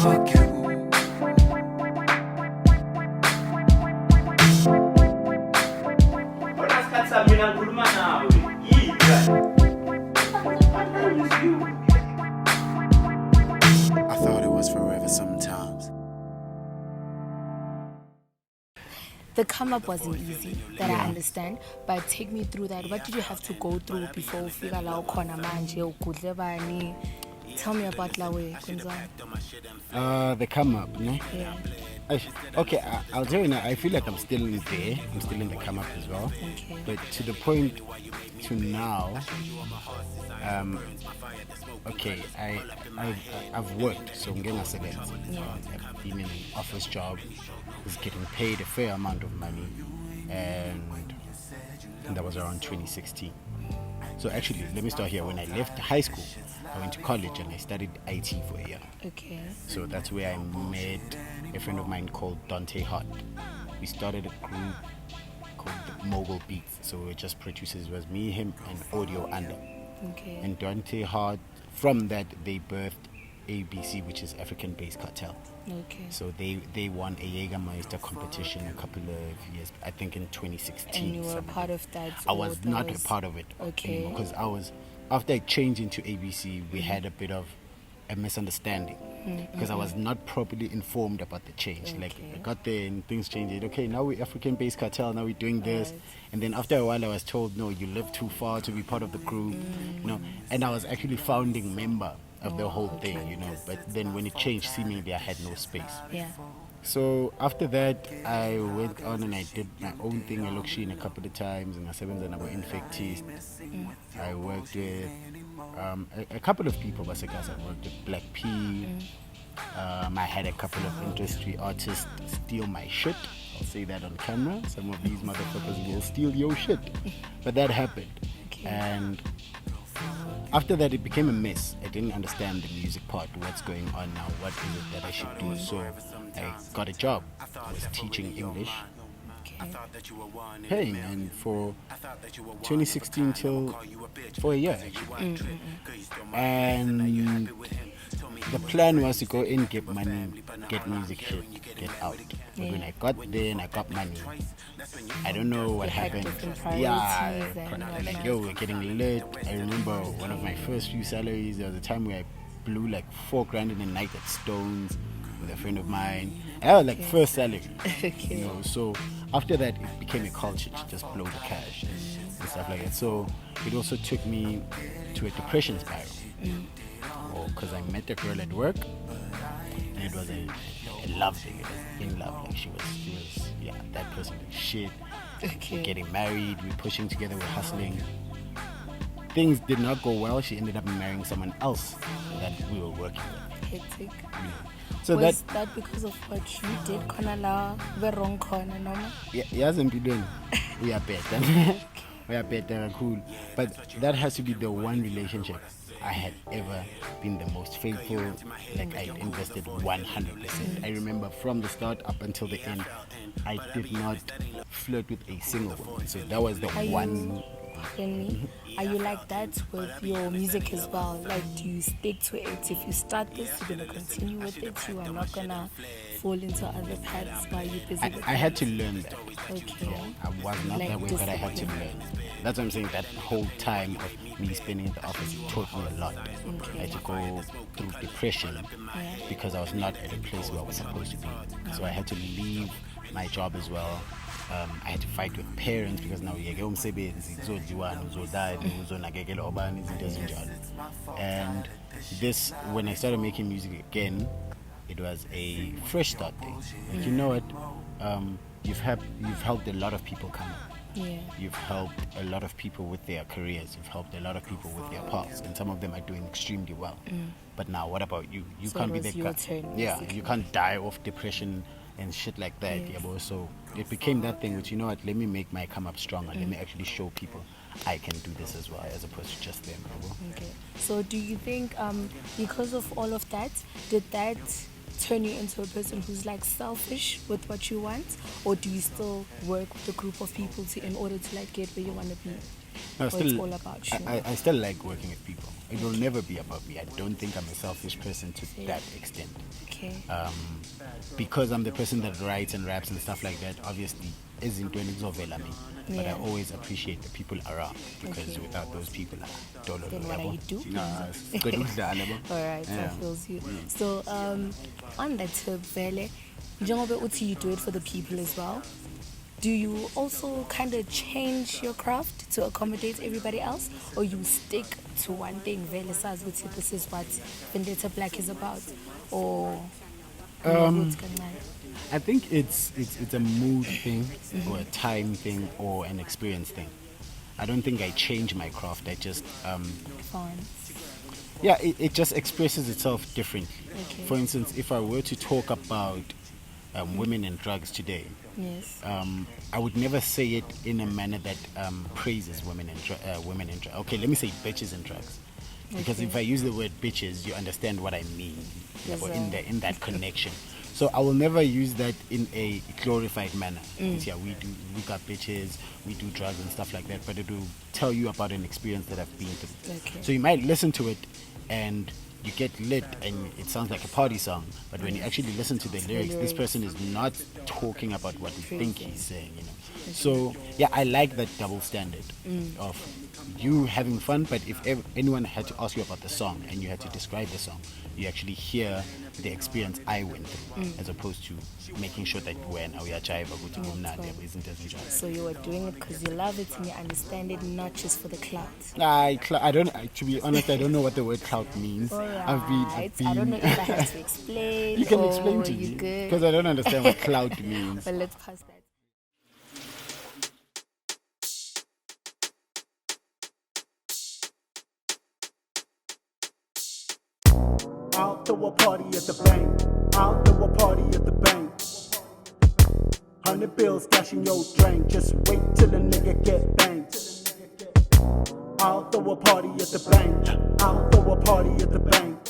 thought it was forever sometimes. The come up wasn't easy, that I understand, but take me through that. What did you have to go through before you figure out khona manje ukudle bani? Tell me about Lawe Kunzwan. The come up, no? Yeah. Okay, I'll tell you now, I feel like I'm still there. I'm still in the come up as well. Okay. But to the point to now, okay, I've worked, so I'm getting a second. I've been in an office job, was getting paid a fair amount of money, and that was around 2016. So actually, let me start here. When I left high school, I went to college and I studied IT for a year. Okay. So that's where I met a friend of mine called Dante Hart. We started a group called Mogul Beats. So it just producers. It was me, him, and Audio Under. Okay. And Dante Hart, from that, they birthed ABC, which is African Bass Cartel. Okay. So they won a Jägermeister competition a couple of years, I think in 2016. And you were a part of that? I was not a part of it. Okay. Because after I changed into ABC, we had a bit of a misunderstanding. Because I was not properly informed about the change. Okay. Like, I got there and things changed. Okay, now we're African Bass Cartel, now we're doing this. Right. And then after a while, I was told, no, you live too far to be part of the group. You know, and I was actually founding member of the whole thing, you know. But then when it changed, seemingly I had no space. Yeah. So after that, I went on and I did my own thing. I looked in a couple of times, and I said, and I was infected. I worked with a couple of people. I worked with Black P. I had a couple of industry artists steal my shit. I'll say that on camera. Some of these motherfuckers will steal your shit. But that happened. Okay. And after that, it became a mess. I didn't understand the music part, what's going on now, what is it that I should do. So I got a job. I was teaching English. Okay. Paying, and for 2016 till for a year actually. And the plan was to go in, get money, get music shit, get out. But when I got there and I got money, I don't know what happened. Like we're getting lit. I remember one of my first few salaries. There was a time where I blew like $4,000 in a night at Stones with a friend of mine. And that was like first salary. Okay. You know, so after that it became a culture to just blow the cash and stuff like that. So it also took me to a depression spiral. Because I met a girl at work, and it was a love thing. It was in love. Like she was that person was shit. Okay. We're getting married, we're pushing together, we're hustling. Things did not go well. She ended up marrying someone else that we were working with. Hectic. So was that because of what you did? Konala, the wrong corner, no? Yes, and we are better. We are better, cool. But that has to be the one relationship I had ever been the most faithful. Like I invested 100%. I remember from the start up until the end, I did not flirt with a single woman. So that was the one. Are you like that with your music as well? Like, do you stick to it? If you start this, you're gonna continue with it. You are not gonna fall into other paths while you're busy with I had to learn that. Okay. I was not Like that way, but I had to discipline. learn. That's what I'm saying. That whole time of me spending in the office taught me a lot. Okay. I had to go through depression because I was not at a place where I was supposed to be. So I had to leave my job as well. I had to fight with parents because now and this, when I started making music again, it was a fresh start thing. Like, you know what? You've helped a lot of people come up. Yeah. You've helped a lot of people with their careers. You've helped a lot of people with their paths, and some of them are doing extremely well. But now, what about you? You So can't it be was the your guy. turn, Yeah, basically. you can't die of depression and shit like that. Yes. Yeah, but so it became that thing which, you know what? Let me make my come up stronger. Let me actually show people I can do this as well, as opposed to just them. You know? Okay. So do you think because of all of that, did that turn you into a person who's like selfish with what you want, or do you still work with a group of people in order to like get where you want to be? No, Or it's all about you? I still like working with people. It will never be about me. I don't think I'm a selfish person to that extent. Okay. Because I'm the person that writes and raps and stuff like that, obviously, isn't doing it over me. But I Yeah. always appreciate the people around, because Okay. without those people, I don't know. Then what are you doing? Nah, it's good with the album. Alright, Yeah. that feels you. So, on that tip, Vele, njengoba uthi you do it for the people as well. Do you also kind of change your craft to accommodate everybody else, or you stick to one thing? Vele says, this is what Vendetta Black is about, or what's going on? I think it's a mood thing, or a time thing, or an experience thing. I don't think I change my craft. I just Fun. yeah, it just expresses itself differently. Okay. For instance, if I were to talk about women and drugs today, Yes. I would never say it in a manner that praises women and drugs. Okay, let me say bitches and drugs, because Okay. if I use the word bitches, you understand what I mean. Yes, or sir. in that connection. So I will never use that in a glorified manner. Yeah, we got bitches, we do drugs and stuff like that, but it will tell you about an experience that I've been through. Okay. So you might listen to it and you get lit and it sounds like a party song, but when you actually listen to the lyrics, this person is not talking about what you think he's saying, you know. So yeah, I like that double standard of you having fun, but if anyone had to ask you about the song and you had to describe the song, you actually hear the experience I went through, as opposed to making sure that when we are jive isn't as enjoyable. So you are doing it because you love it and you understand it, not just for the clout. I don't. To be honest, I don't know what the word clout means. I've been. I don't know if I have to explain. You can or explain to you me, good. because I don't understand what clout means. But let's pass that. I'll throw a party at the bank. I'll throw a party at the bank. 100 bills stashing your drain. Just wait till the nigga get banged. I'll throw a party at the bank. I'll throw a party at the bank.